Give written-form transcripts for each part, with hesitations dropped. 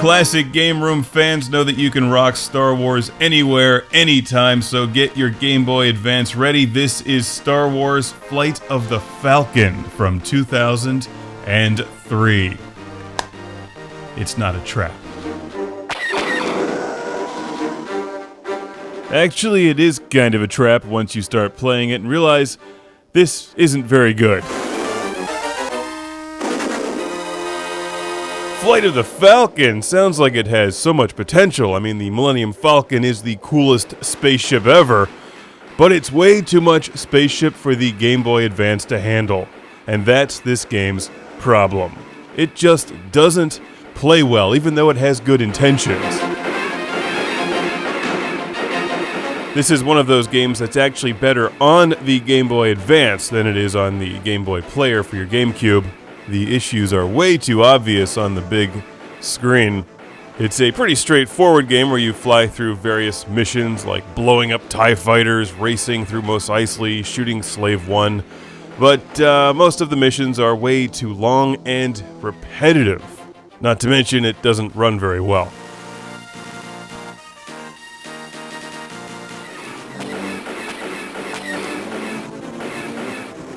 Classic Game Room fans know that you can rock Star Wars anywhere, anytime, so get your Game Boy Advance ready. This is Star Wars Flight of the Falcon from 2003. It's not a trap. Actually, it is kind of a trap once you start playing it and realize this isn't very good. Flight of the Falcon sounds like it has so much potential. I mean, the Millennium Falcon is the coolest spaceship ever, but it's way too much spaceship for the Game Boy Advance to handle, and that's this game's problem. It just doesn't play well, even though it has good intentions. This is one of those games that's actually better on the Game Boy Advance than it is on the Game Boy Player for your GameCube. The issues are way too obvious on the big screen. It's a pretty straightforward game where you fly through various missions like blowing up TIE fighters, racing through Mos Eisley, shooting Slave 1. But most of the missions are way too long and repetitive. Not to mention it doesn't run very well.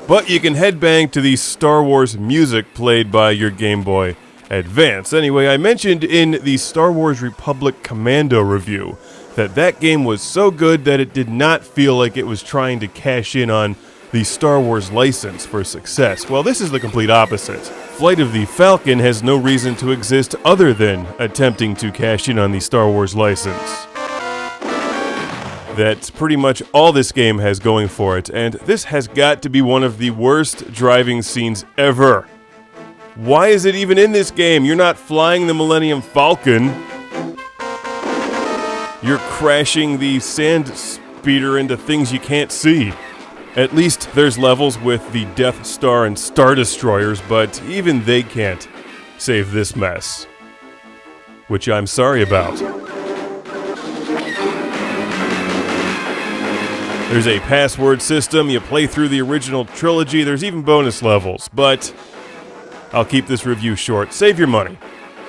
But you can headbang to the Star Wars music played by your Game Boy Advance. Anyway, I mentioned in the Star Wars Republic Commando review that game was so good that it did not feel like it was trying to cash in on the Star Wars license for success. Well, this is the complete opposite. Flight of the Falcon has no reason to exist other than attempting to cash in on the Star Wars license. That's pretty much all this game has going for it, and this has got to be one of the worst driving scenes ever. Why is it even in this game? You're not flying the Millennium Falcon. You're crashing the sand speeder into things you can't see. At least there's levels with the Death Star and Star Destroyers, but even they can't save this mess. Which I'm sorry about. There's a password system, you play through the original trilogy, there's even bonus levels, but I'll keep this review short. Save your money.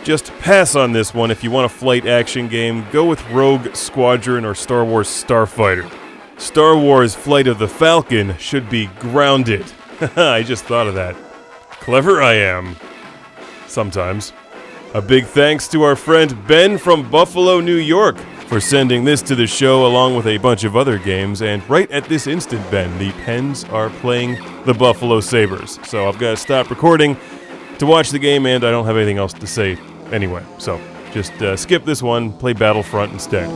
Just pass on this one if you want a flight action game. Go with Rogue Squadron or Star Wars Starfighter. Star Wars Flight of the Falcon should be grounded. I just thought of that. Clever I am. Sometimes. A big thanks to our friend Ben from Buffalo, New York, for sending this to the show along with a bunch of other games, and right at this instant, Ben, the Pens are playing the Buffalo Sabres. So I've got to stop recording to watch the game, and I don't have anything else to say anyway. So just skip this one, play Battlefront instead.